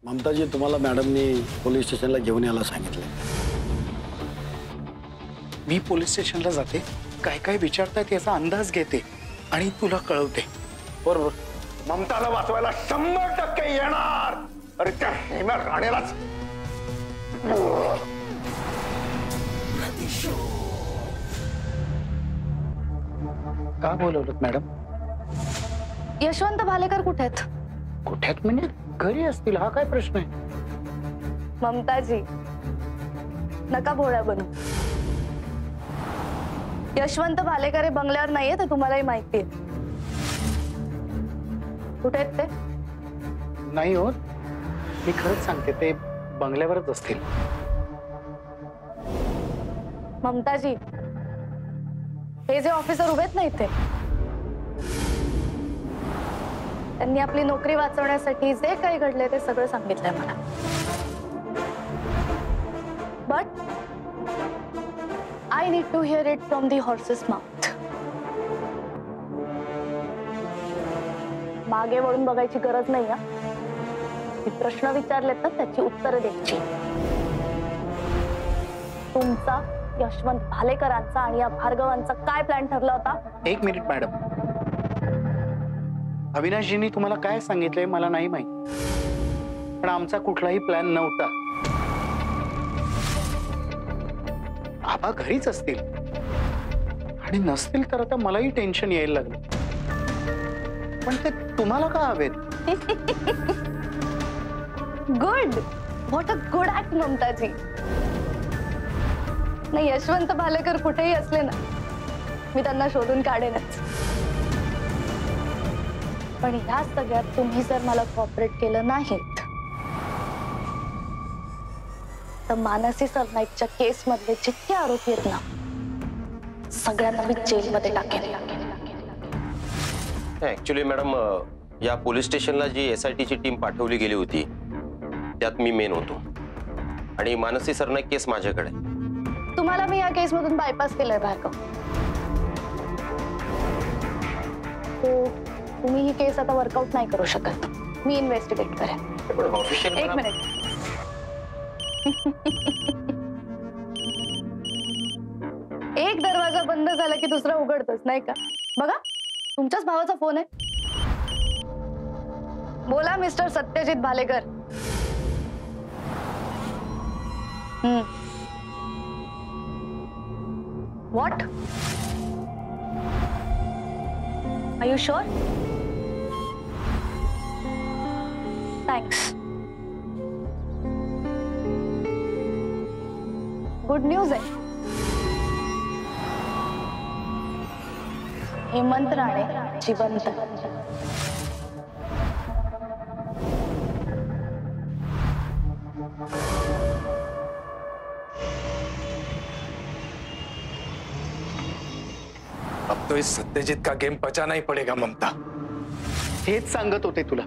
ममताजी, तुम्हाला मॅडमनी पोलीस स्टेशनला घेऊन यायला सांगितलं। मी पोलीस स्टेशनला जाते, काय काय विचारतायत याचा अंदाज घेते आणि तुला कळवते। बरोबर। ममताला वाचवायला 100% येणार। अरे त्या हेमा राणेलाच का बोलवलं मॅडम? यशवंत भालेकर कुठे आहेत? कुठे आहेत म्हणजे घरी असतील, हा काय प्रश्न आहे? ममताजी, नका भोळ्या बनू। यशवंत भालेकर हे बंगल्यावर नाहीये, ते तुम्हालाही माहिती आहे। कुठे आहेत ते? नाही हो, मी खरंच सांगते, ते बंगल्यावरच असतील। ममताजी, हे जे ऑफिसर उभेत ना इथे, त्यांनी आपली नोकरी वाचवण्यासाठी जे काही घडले ते सगळं सांगितलंय मला। But I need to hear it from the horse's mouth. मागे वळून बघायची गरज नाही हा। प्रश्न विचारलेत ना, त्याची उत्तरं द्यायची। तुमचा, यशवंत भालेकरांचा आणि या भार्गवांचा काय प्लॅन ठरला होता? एक मिनिट मॅडम, अविनाशजींनी तुम्हाला काय सांगितलंय मला नाही माहित, पण आमचा कुठलाही प्लॅन नव्हता। आबा घरीच असतील, आणि नसतील तर आता मलाही टेन्शन यायला लागलं। पण ते तुम्हाला का हवेत? Good, what a good act Mamtaji. नाही, यशवंत भालेकर कुठेही असले ना, मी त्यांना शोधून काढेनच। पण ह्या सगळ्यात तुम्ही जर मला कॉपरेट केलं नाहीत, तर मानसी सरनाईकच्या केस मधले जितके आरोपी आहेत ना, सगळ्यांना मी जेलमध्ये टाकेन। ऍक्च्युली मॅडम, या पोलीस स्टेशनला जी SIT ची टीम पाठवली गेली होती, त्यात मी मेन होतो, आणि मानसी सरनाईक केस माझ्याकडे। तुम्हाला मी या केस मधून बायपास केलंय भार्गव। तुम्ही ही केस आता वर्कआउट नाही करू शकत, मी इन्व्हेस्टिगेट करेन। एक मिनिट, एक दरवाजा बंद झाला की दुसरा उघडतोच नाही का? बघा, तुमच्याच भावाचा फोन आहे। बोला mister Satyajit Bhalekar. What? Are you sure? Thanks. Good news आहे। हेमंत राणे जिवंत। अब तो इस सत्यजित का गेम बचाना ही पड़ेगा ममता। हेच सांगत होते तुला,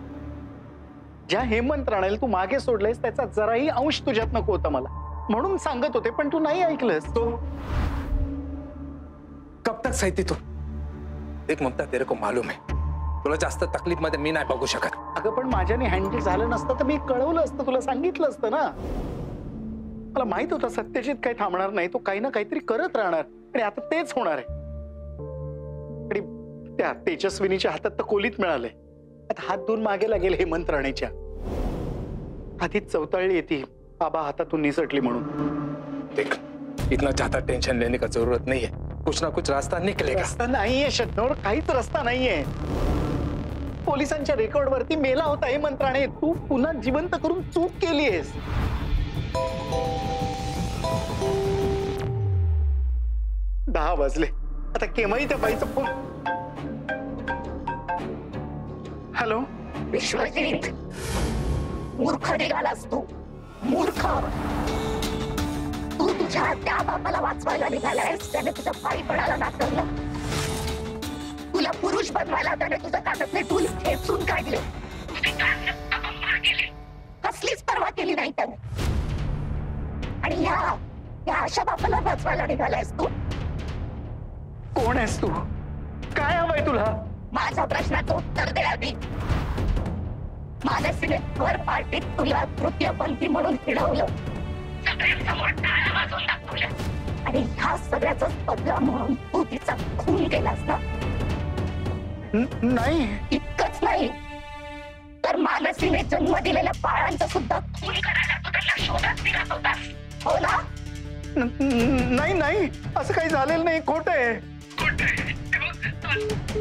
ज्या हेमंत राणेला तू मागे सोडलेस त्याचा जराही अंश तुझ्यात नको होता मला, म्हणून सांगत होते, पण तू नाही ऐकलंस। तो कब तक सहती तू? देख ममता, तेरे को मालूम है, तुला जास्त तकलीफ मध्ये मी नाही बघू शकत। अगं पण माझ्याने हँडल झालं नसतं तर मी कळवलं असतं, तुला सांगितलं असतं ना। मला माहित होतं सत्यजित काही थांबणार नाही, तो काही ना काहीतरी करत राहणार, आणि आता तेच होणार आहे। आणि त्या तेजस्विनीच्या हातात तर कोलीत मिळालंय, आता हात धुवून मागे लागेल हेमंत राणेच्या। आधीच चौताळली येते आबा हातातून निसटली म्हणून। देख, इतना ज्यादा टेंशन लेने का जरूरत नहीं है, कुछ ना कुछ रास्ता निकलेगा। रस्ता नाहीये शतनूर, काहीच रस्ता नाहीये। पोलिसांच्या रेकॉर्ड वरती मेला होता हेमंत राणे, तू पुन्हा जिवंत करून चूक केलीयस। दहा वाजले, आता केव्हाही त्या बाईचा फोन। हॅलो विश्वजित, मूर्ख निघालास तू, मूर्ख। तू तुझ्या त्या बापाला वाचवायला निघालायस, त्याने तुझ्या बाईपणाला नाकारलं। तुला पुरुष बनवायला त्याने तुझं कानातले डूल खेचून काढले, कसलीच पर्वा केली नाही त्याने। आणि या अशा बापाला वाचवायला निघालायस तू? कोण आहेस तू? काय हवंय तुला? माझ्या प्रश्नाचं उत्तर दे आधी। मानसीने भर पार्टीत तुला तृतीयपंथी म्हणून फिरवलं, सगळ्यांसमोर टाळ्या वाजवून दाखवलं आणि ह्या सगळ्याचाच बदला म्हणून तू तिचा खून केलास ना? नाही. इतकंच नाही तर मानसीने जन्म दिलेल्या बाळांचा सुद्धा खून करायला तू त्यांना शोधात फिरत होतास, हो ना? नाही नाही, असं काही झालेलं नाही, खोट आहे.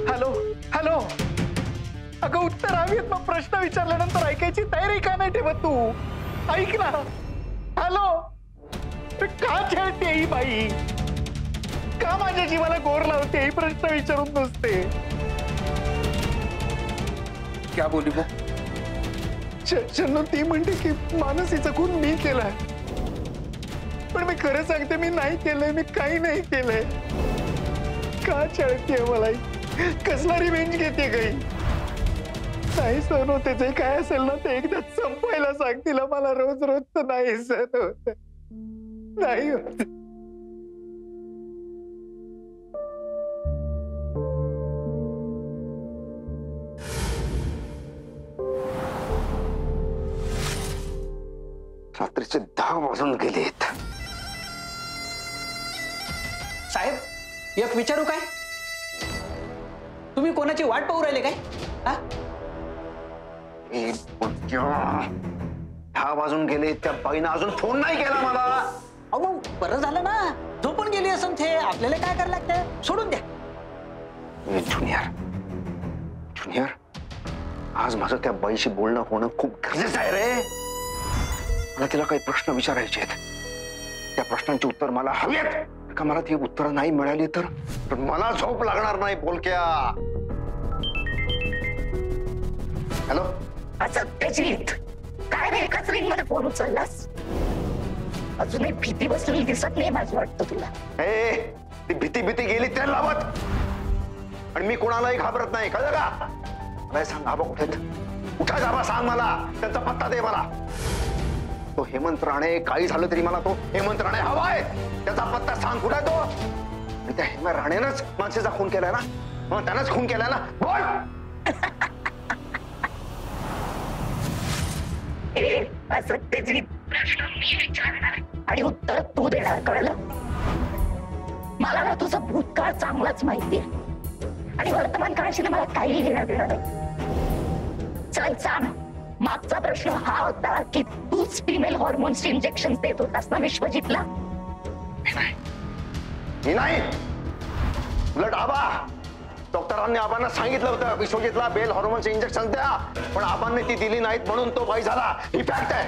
हॅलो हॅलो, अगं उत्तर हवीत, मग प्रश्न विचारल्यानंतर ऐकायची तयारी का नाही ठेवत तू? ऐक ना. हॅलो, का छळते ही बाई? का माझ्या जीवाला गोर लावते? ही प्रश्न विचारून नसते. क्या बोली वो? चन्नू ती म्हणते की मानसीचा खून मी केलाय, पण मी खरं सांगते मी नाही केलंय, मी काही नाही केलंय. का छळतीये मला? कसला रिवेंज घेते काही? नाही सहन होते, जे काय असेल ना ते एकदा संपवायला सांग तिला. मला रोज रोज नाही सहन होत, नाही होत. रात्रीचे 10 वाजून गेलेत. साहेब, एक विचारू काय? तुम्ही कोणाची वाट पाहू राहिले काय? हा? 10 वाजून गेले, त्या बाईनं अजून फोन नाही केला मला. अहो बरं झालं ना, झोपून गेली असं ते. आपल्याला काय करायला लागतं, सोडून द्या. ज्युनियर ज्युनियर, आज माझं त्या बाईशी बोलणं होणं खूप गरजेचं आहे रे. मला तिला काही प्रश्न विचारायचे आहेत. त्या प्रश्नांची उत्तर मला हवीत. का मला ती उत्तर नाही मिळाली तर मला झोप लागणार नाही. बोलक्या. हॅलो सत्यजित, काय रे एकाच रिंग मध्ये फोन उचललास? अजूनही भीती बसलेली दिसत नाही माझं वाटतं तुला. ए, ती भीती भीती गेली तेल लावत. आणि मी कोणालाही घाबरत नाही, कळलं का? मला सांग आबा कुठे? कुठे आबा सांग मला, त्यांचा पत्ता दे मला. तो हेमंत राणे, काही झालं तरी मला तो हेमंत राणे हवाय. त्याचा पत्ता सांग, कुठे तो? आणि त्या हेमंत राणेनंच माणसाचा खून केलाय ना? मग त्यानंच खून केलाय ना? बोल. सत्यजित, प्रश्न मी विचारणार आणि उत्तर तू देणार, कळलं? मला ना तुझं भूतकाळ चांगलाच माहितीये आणि वर्तमान काळाशी मला काही घेणं देणं नाही. चल सांग, मागचा प्रश्न हा होता की तूच फिमेल हॉर्मोन्सचे इंजेक्शन देत होतास ना विश्वजितला? मी नाही. उलट आबा, डॉक्टरांनी आबांना सांगितलं होतं विश्वजितला बेल हॉर्मोनचे इंजेक्शन द्या, पण आबांनी ती दिली नाहीत म्हणून तो बाई झाला. ही फॅक्ट आहे.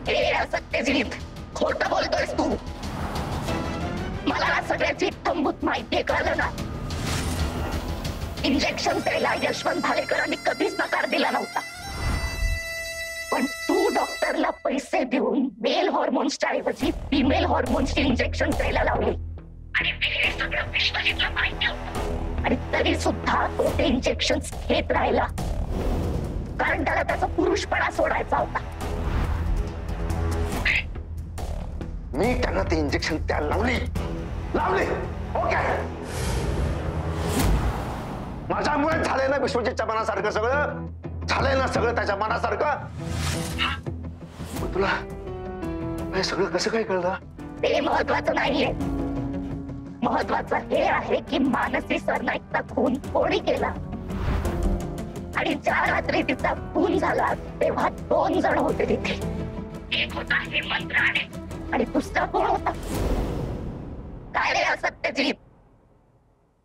हे सत्यजित, खोटं बोलतोयस तू. मला सगळ्याची इत्थंभूत माहितीये, कळलं ना? इंजेक्शन द्यायला यशवंत भालेकरांनी कधीच नकार दिला नव्हता, पण तू डॉक्टरला पैसे देऊन मेल हॉर्मोन्सच्या ऐवजी फिमेल हॉर्मोन्सची इंजेक्शन द्यायला लावली आणि हे सगळं विश्वजितला माहिती होतं. आणि तरी सुद्धा तो ते इंजेक्शन घेत राहिला, कारण त्याला त्याचा पुरुषपणा सोडायचा होता. मी त्यांना ते इंजेक्शन त्या लावली. ओके, माझ्यामुळे झालंय ना विश्वजितच्या मनासारखं सगळं. झालंय ना सगळं त्याच्या मनासारखं. तुला हे सगळं कसं काय कळलं? ते महत्वाचं नाहीये. महत्वाचं हे आहे की मानसी सरनाईकचा खून कोणी केला आणि ज्या रात्री तिचा खून झाला तेव्हा 2 जण होते तिथे. एक होता हेमंत राणे आणि दुसरा कोण होता? काय रे सत्यजित,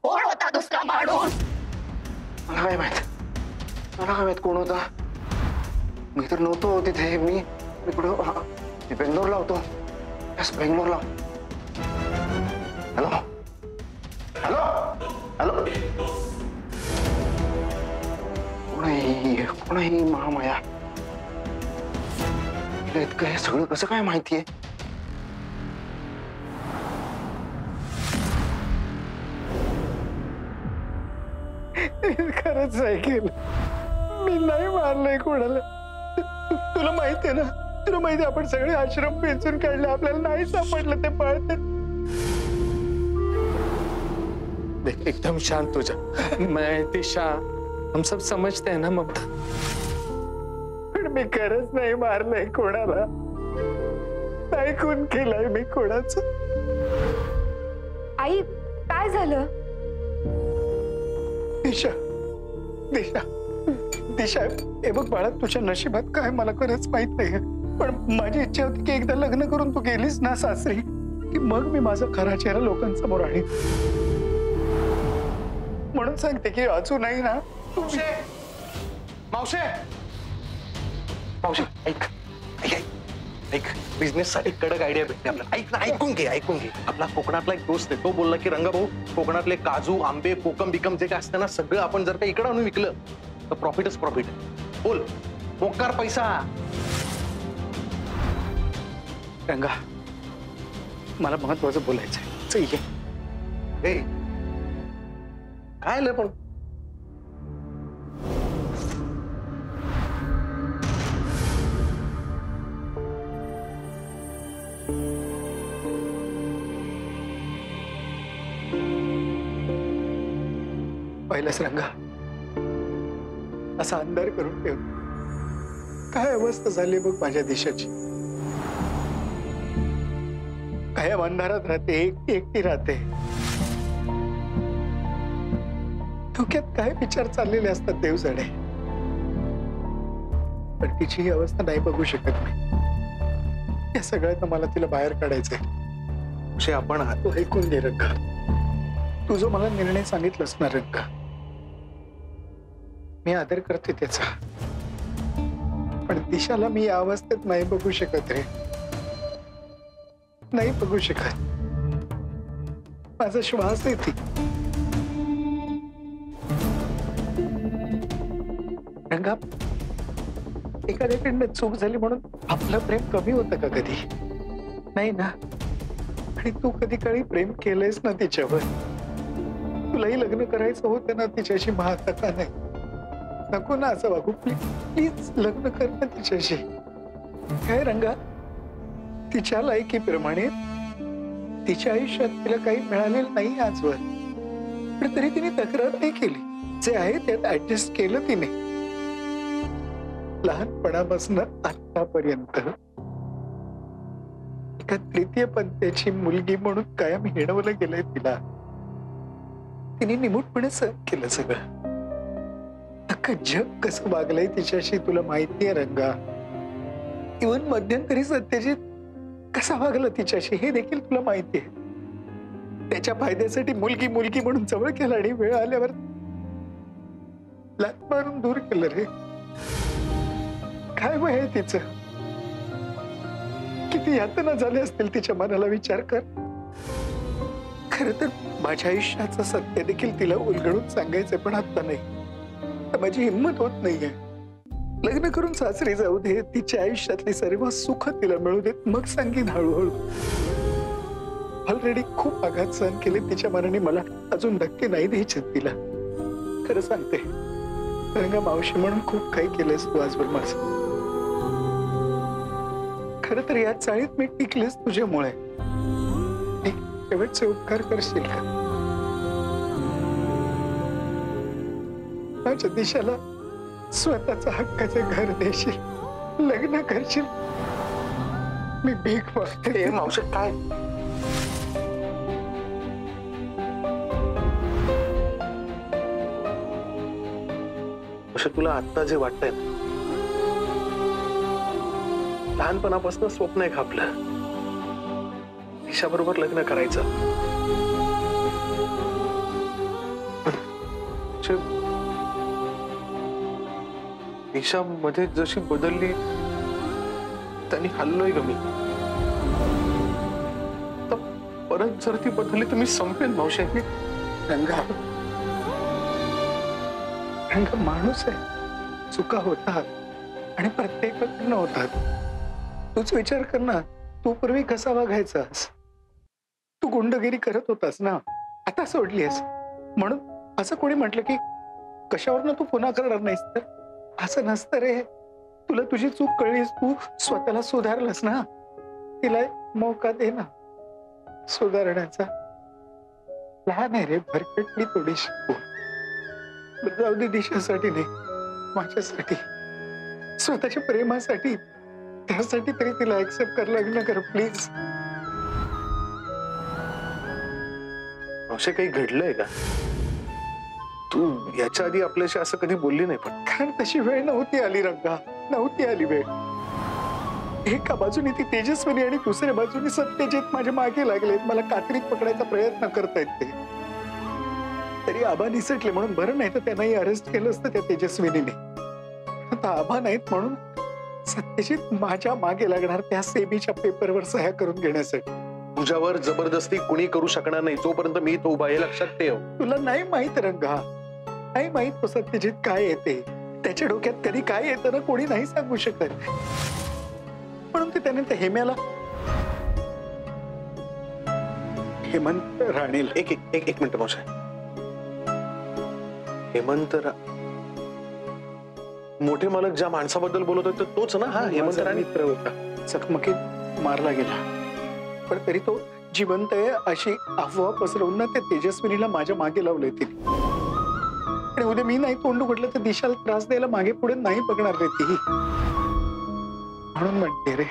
कोण होता दुसरा माणूस? मला काय माहित कोण होता? मी तर नव्हतो तिथे. मी कुठं बेंगलोरला होतो. यस, बेंगलोरला. हॅलो हॅलो हॅलो, कोण आहे महामाया? इतकं हे सगळं कसं काय माहितीये? खरंच ऐकेल, मी नाही मारलंय कोणाला. तुला माहितीये ना, तुला माहिती आपण सगळे आश्रम पेचून काढले, आपल्याला नाही सापडलं ते पळते. देख, एकदम शांत हो जा. मैं दिशा, हम सब समझते हैं ना ममता. मी खरंच नाही मारलंय कोणाला, नाही खून केलाय मी कोणाचं. आई काय झालं? दिशा दिशा दिशा, हे बघ बाळा, तुझ्या नशिबात काय मला खरंच माहित नाही, पण माझी इच्छा होती की एकदा लग्न करून तू गेलीस ना सासरी, की मग मी माझा खरा चेहरा लोकांसमोर आणीन. म्हणून सांगते की अजूनही ना मावशे मावशे मावशे, ऐक ऐक ऐक ऐक, बिझनेस साठी कडक आयडिया भेटते आपल्याला. ऐक ना, ऐकून घे ऐकून घे. आपला कोकणातला एक दोस्त आहे, तो बोलला की रंगा भाऊ, कोकणातले काजू आंबे कोकम बिकम जे काय असतं ना, सगळं आपण जर का इकडे आणून विकलं तर प्रॉफिटच प्रॉफिट. बोल, मोकार पैसा. रंगा, मला महत्वाचं बोलायचंय. चल ये. ए, काय आलं पण? पहिलाच रंगा, असा अंधार करून ठेव. काय अवस्था झाली बघ माझ्या देशाची. कायम अंधारात राहते, एकटी एकटी राहते. डोक्यात काय विचार चाललेले असतात देव जाणे. पण तिची ही अवस्था नाही बघू शकत मी. या सगळ्यात मला तिला बाहेर काढायचंय. आपण तू ऐकून घे रंगा, तू जो मला निर्णय सांगितलास ना रंगा, मी आदर करते त्याचा, पण दिशाला मी या अवस्थेत नाही बघू शकत रे, नाही बघू शकत. माझा श्वास आहे ती. रंगा, एखाद्याकडनं चूक झाली म्हणून आपलं प्रेम कमी होतं का कधी? नाही ना. आणि तू कधी काळी प्रेम केलंयस ना तिच्यावर. तुलाही लग्न करायचं होतं ना तिच्याशी, महाता का नाही? नको ना असं वागू, प्लीज लग्न कर ना तिच्याशी. काय रंगा, तिच्या लायकीप्रमाणे तिच्या आयुष्यात तिला काही मिळालेलं नाही आजवर, पण तरी तिने तक्रार नाही केली. जे आहे त्यात ऍडजस्ट केलं तिने. लहानपणापासून आतापर्यंत एका तृतीय पंथाची मुलगी म्हणून कायम हिणवलं गेलंय तिला. तिने निमूटपणे सहन केलं सगळं. अख्खं जग कसं वागलंय तिच्याशी तुला माहितीये रंगा. इव्हन मध्यंतरी सत्यजित कसा वागला तिच्याशी हे देखील तुला माहितीये. त्याच्या फायद्यासाठी मुलगी मुलगी म्हणून जवळ केला आणि वेळ आल्यावर लाथ मारून दूर केलं रे. काय वय आहे तिचं? किती यातना झाले असतील तिच्या मनाला, विचार कर. खर तर माझ्या आयुष्याचं सत्य देखील तिला उलगडून सांगायचं, पण आता नाही. माझी हिंमत होत नाहीये. लग्न करून सासरी जाऊ दे, तिच्या आयुष्यातली सर्व सुख तिला मिळू देत, मग सांगेन हळूहळू. ऑलरेडी खूप आघात सहन केले तिच्या मनाने, मला अजून धक्के नाही द्यायचे तिला. खरं सांगते रंगा, मावशी म्हणून खूप काही केलंयस तू आजवर माझं. खरं तर या चाळीत मी टिकलेस तुझ्यामुळे. शेवटचे उपकार करशील का? माझ्या दिशाला स्वतःचा हक्काचे घर देशील, लग्न करशील. मी भीक मागते. मावशी काय? तुला आता जे वाटतंय ना, लहानपणापासून स्वप्न आहे आपलं, दिशाबरोबर लग्न करायचं. दिशा मध्ये जशी बदलली त्यांनी हल्लोय ग मी. परत जर ती बदलली तर मी संपेन मावशी. रंगा, रंगा माणूस आहे, चुका होतात आणि प्रत्येकाकडनं होतात. तूच विचार कर ना, तू पूर्वी कसा वागायचास? तू गुंडगिरी करत होतास ना, आता सोडलीस. म्हणून असं कोणी म्हटलं की कशावरनं तू पुन्हा करणार नाहीस? तर असं नसतं रे. तुला तुझी चूक कळलीस, तू स्वतःला सुधारलास ना, तिला मौका दे ना सुधारण्याचा. लहान आहे रे, भरकटली थोडीशी. जाऊ दे, दिशासाठी नाही, माझ्यासाठी. स्वतःच्या प्रेमासाठी, त्यासाठी तरी तिला ऍक्सेप्ट कर, लग्न कर प्लीज. असे काही घडलंय का? तू याच्या आधी आपल्याशी असं कधी बोलली नाही. पण कारण तशी वेळ नव्हती आली रंगा, नव्हती आली वेळ. एका बाजूने ती तेजस्विनी आणि दुसऱ्या बाजूने सत्यजित माझ्या मागे लागलेत, मला कात्रीत पकडायचा प्रयत्न करतायत ते. तरी आबा निसटले म्हणून बरं, नाही तर त्यांनाही अरेस्ट केलं असतं त्या तेजस्विनीने. आता आबा नाहीत म्हणून सत्यजित माझ्या मागे लागणार त्या सेबीच्या पेपरवर सह्या करून घेण्यासाठी. तुझ्यावर जबरदस्ती कुणी करू शकणार नाही जोपर्यंत मी तो उभा आहे, लक्षात ठेव. तुला नाही माहित रंगा, नाही माहित तो सत्यजित काय येते, त्याच्या डोक्यात कधी काय येतं ना कोणी नाही सांगू शकत. म्हणून ते त्याने त्या हेम्याला, हेमंत राणेला, एक एक एक एक मिनिट मावशी. हेमंत मोठे मालक ज्या माणसाबद्दल बोलत होते तोच ना? हा हेमंत माझा राणे मित्र होता, चकमकीत मारला गेला. पण तरी तो जिवंत आहे अशी अफवा पसरवून ना त्या तेजस्विनीला माझ्या मागे लावले तिने. आणि उद्या मी नाही तोंड उघडलं तर दिशाला त्रास द्यायला मागे पुढे नाही बघणार रे ती. म्हणून म्हणते रे,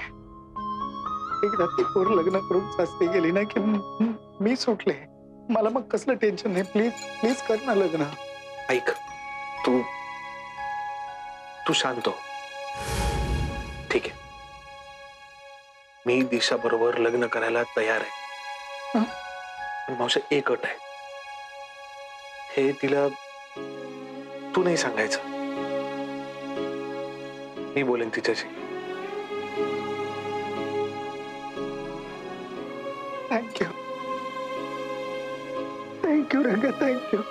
एकदा ती पोर लग्न करून सासरी गेली ना की मी सुटले. मला मग कसलं टेन्शन नाही. प्लीज प्लीज कर ना लग्न. ऐक, तू तू शांत हो. ठीक आहे, मी दिशा बरोबर लग्न करायला तयार आहे. पण मावशी एक अट आहे, हे तिला तू नाही सांगायचं. मी बोलेन तिच्याशी. थँक्यू, थँक्यू रंगा, थँक्यू,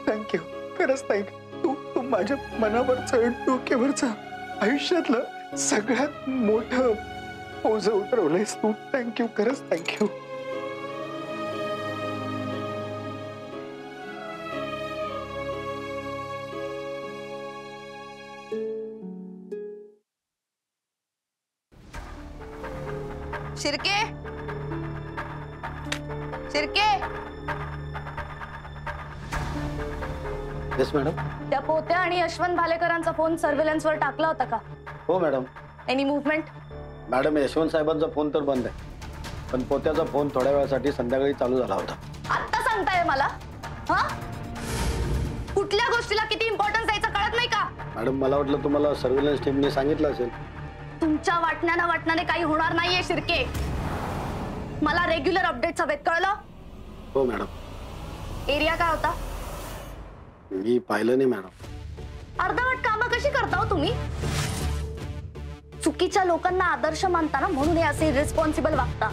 थँक्यू, खरंच थँक्यू. तू माझ्या मनावरचं, डोक्यावरचं, आयुष्यातलं सगळ्यात मोठं ओझं उतरवलंयस तू. थँक्यू, खरंच thank you. Shirke, Shirke, yes madam. त्या पोत्या आणि यशवंत भालेकरांचा फोन सर्व्हेलन्सवर टाकला होता का? हो madam. Any movement? Madam, Yashwant साहेबांचा फोन तर बंद आहे, पण पोत्याचा फोन थोड्या वेळासाठी संध्याकाळी चालू झाला होता. आता सांगताय मला? हा, कुठल्या गोष्टीला किती इम्पॉर्टन्स द्यायचं कळत नाही का? मॅडम, मला वाटलं तुम्हाला सर्व्हेलन्स टीमने सांगितलं असेल. तुमच्या वाटण्याने काही होणार नाहीये शिर्के. मला रेग्युलर अपडेट्स हवेत, कळलं? हो मॅडम. एरिया काय होता? मी पाहिलं नाही मॅडम. अर्धवट कामं कशी करता हो तुम्ही? चुकीच्या लोकांना आदर्श मानता ना, म्हणून हे असे रिस्पॉन्सिबल वागता.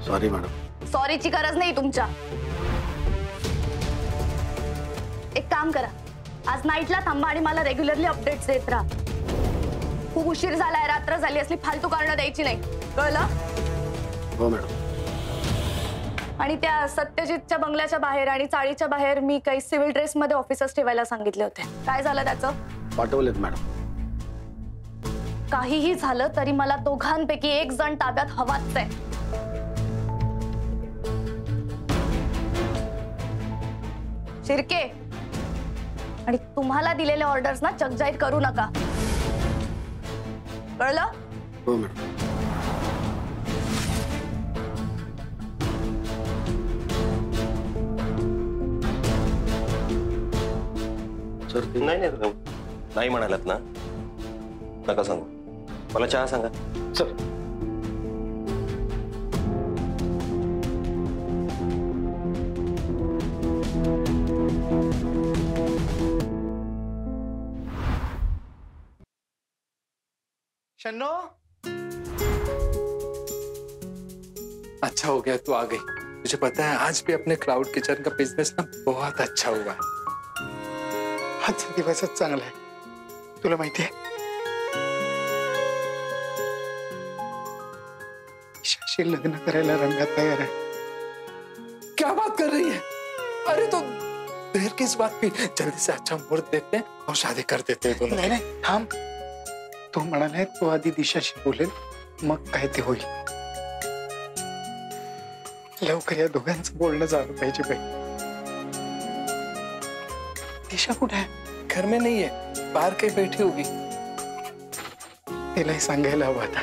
Sorry madam. सॉरीची गरज नाही तुमच्या. एक काम करा, आज नाईटला थांबा आणि मला रेग्युलरली अपडेट्स देत राहा. खूप उशीर झालाय, रात्र झाली, असली फालतू कारणं द्यायची नाही, कळलं? हो मॅडम. आणि त्या सत्यजितच्या बंगल्याच्या बाहेर आणि चाळीच्या बाहेर मी काही सिव्हिल ड्रेस मध्ये ऑफिसर्स ठेवायला सांगितले होते. काय झालं त्याचं? पाठवलेत मॅडम. काहीही झालं तरी मला दोघांपैकी एक जण ताब्यात हवाच आहे. शिर्के, आणि तुम्हाला दिलेल्या ऑर्डर्स ना चकजाहीर करू नका, कळलं? हो मॅडम. सर नाही नाही नाही म्हणालात ना, नका सांगू. मला चहा सांगा. सर, शन्नो, अच्छा हो गया तू आ गई. मुझे पता है आज भी अपने क्लाउड किचन का बिजनेस ना बहुत अच्छा हुआ है. आजचा दिवसच चांगला आहे. तुला माहितीये, ईशाशी लग्न करायला रंगा तयार आहे. क्या बात कर रही है? अरे तो देर किस बात की, जल्दी से अच्छा मुहूर्त देखते हैं और शादी कर देते हैं दोनों. नाही नाही, थांब. तो म्हणालाय तो आधी दिशाशी बोलेल, मग काय ते होईल. लवकर या दोघांचं बोलणं झालं पाहिजे बाई. दिशा कुठे आहे? घर में नहीं है, बाहर कहीं बैठी होगी. तिलाही सांगायला हवं आता,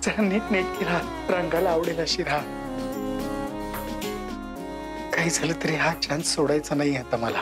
जरा नीट नेटकी राहा, रंगाला आवडेल अशी राहा. काही झालं तरी हा चान्स सोडायचा नाही आता मला.